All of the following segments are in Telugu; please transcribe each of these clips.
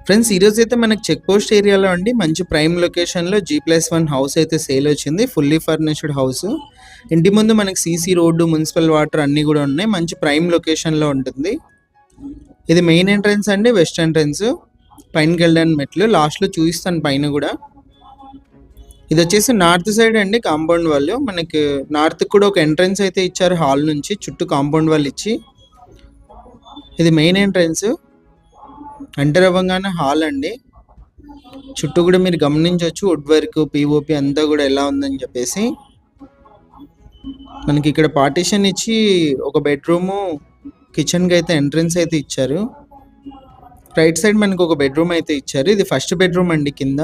ఫ్రెండ్స్ ఈరోజు అయితే మనకి చెక్ పోస్ట్ ఏరియాలో అండి మంచి ప్రైమ్ లొకేషన్లో G+1 హౌస్ అయితే సేల్ వచ్చింది. Fully furnished house. ఇంటి ముందు మనకి సీసీ రోడ్డు, మున్సిపల్ వాటర్ అన్నీ కూడా ఉన్నాయి. మంచి ప్రైమ్ లొకేషన్లో ఉంటుంది. ఇది మెయిన్ ఎంట్రన్స్ అండి, వెస్ట్ ఎంట్రన్స్. పైనకి వెళ్ళడానికి మెట్లు లాస్ట్లో చూపిస్తాను పైన కూడా. ఇది వచ్చేసి నార్త్ సైడ్ అండి కాంపౌండ్ వాళ్ళు. మనకి నార్త్ కూడా ఒక ఎంట్రన్స్ అయితే ఇచ్చారు హాల్ నుంచి, చుట్టూ కాంపౌండ్ వాళ్ళు ఇచ్చి. ఇది మెయిన్ ఎంట్రన్స్. ఎంటర్ అవ్వగానే హాల్ అండి. చుట్టూ కూడా మీరు గమనించవచ్చు వుడ్ వర్క్, పిఓపి అంతా కూడా ఎలా ఉందని చెప్పేసి. మనకి ఇక్కడ పార్టీషన్ ఇచ్చి ఒక బెడ్రూము, కిచెన్కి అయితే ఎంట్రన్స్ అయితే ఇచ్చారు. రైట్ సైడ్ మనకు ఒక బెడ్రూమ్ అయితే ఇచ్చారు. ఇది ఫస్ట్ బెడ్రూమ్ అండి. కింద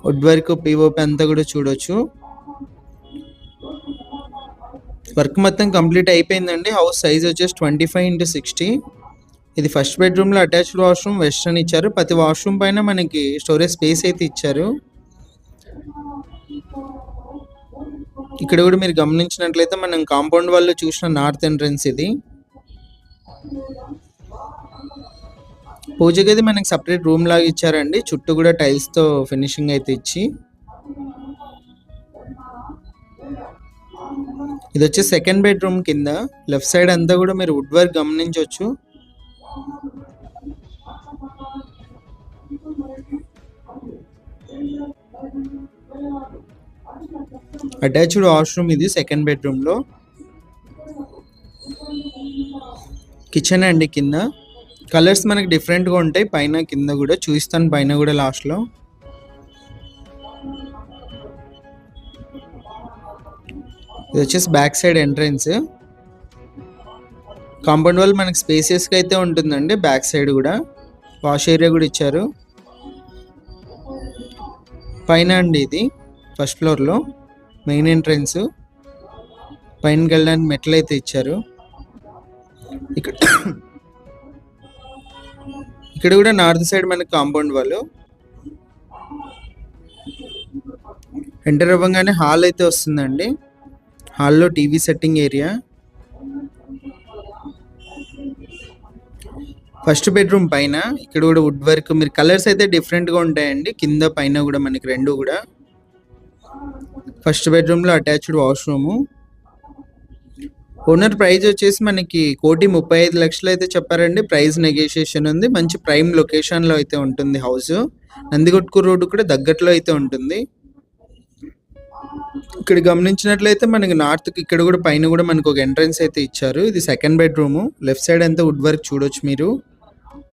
వుడ్ వర్క్, పిఓపి అంతా కూడా చూడొచ్చు. వర్క్ మొత్తం కంప్లీట్ అయిపోయిందండి. హౌస్ సైజ్ వచ్చేసి 25x60. ఇది ఫస్ట్ బెడ్రూమ్లో అటాచ్డ్ వాష్రూమ్ వెస్టర్న్ ఇచ్చారు. ప్రతి వాష్రూమ్ పైన మనకి స్టోరేజ్ స్పేస్ అయితే ఇచ్చారు. ఇక్కడ కూడా మీరు గమనించినట్లయితే మనం కాంపౌండ్ వాళ్ళు చూసిన నార్త్ ఎంట్రన్స్ ఇది. పూజ గది మనకి సపరేట్ రూమ్ లాగా ఇచ్చారండి. చుట్టూ కూడా టైల్స్తో ఫినిషింగ్ అయితే ఇచ్చి. ఇది వచ్చి సెకండ్ బెడ్రూమ్ కింద లెఫ్ట్ సైడ్ అంతా కూడా మీరు వుడ్ వర్క్ గమనించవచ్చు. అటాచ్డ్ వాష్రూమ్ ఇది సెకండ్ బెడ్రూమ్లో. కిచెన్ అండి కింద. కలర్స్ మనకి డిఫరెంట్గా ఉంటాయి పైన కింద కూడా. చూపిస్తాను పైన కూడా లాస్ట్లో. ఇది వచ్చేసి బ్యాక్ సైడ్ ఎంట్రన్స్. కాంపౌండ్ వాళ్ళు మనకి స్పేసెస్గా అయితే ఉంటుందండి. బ్యాక్ సైడ్ కూడా వాష్ ఏరియా కూడా ఇచ్చారు. పైన అండి ఇది ఫస్ట్ ఫ్లోర్లో మెయిన్ ఎంట్రన్స్. పైనకి వెళ్ళడానికి మెట్లు అయితే ఇచ్చారు. ఇక్కడ కూడా నార్త్ సైడ్ మనకి కాంపౌండ్ వాళ్ళు. ఎంటర్ అవ్వగానే హాల్ అయితే వస్తుందండి. హాల్లో TV setting area. First bedroom పైన ఇక్కడ కూడా వుడ్ వర్క్. మీరు కలర్స్ అయితే డిఫరెంట్గా ఉంటాయండి కింద పైన కూడా మనకి రెండు కూడా. ఫస్ట్ బెడ్రూమ్లో అటాచ్డ్ వాష్రూము. ఓనర్ ప్రైస్ వచ్చేసి మనకి 1,35,00,000 అయితే చెప్పారండి. ప్రైస్ నెగోషియేషన్ ఉంది. మంచి ప్రైమ్ లొకేషన్లో అయితే ఉంటుంది హౌస్. నందికొట్కూరు రోడ్డు కూడా దగ్గరలో అయితే ఉంటుంది. ఇక్కడ గమనించినట్లయితే మనకి నార్త్కి ఇక్కడ కూడా పైన కూడా మనకు ఒక ఎంట్రన్స్ అయితే ఇచ్చారు. ఇది సెకండ్ బెడ్రూము. లెఫ్ట్ సైడ్ అంతా వుడ్ వర్క్ చూడొచ్చు మీరు.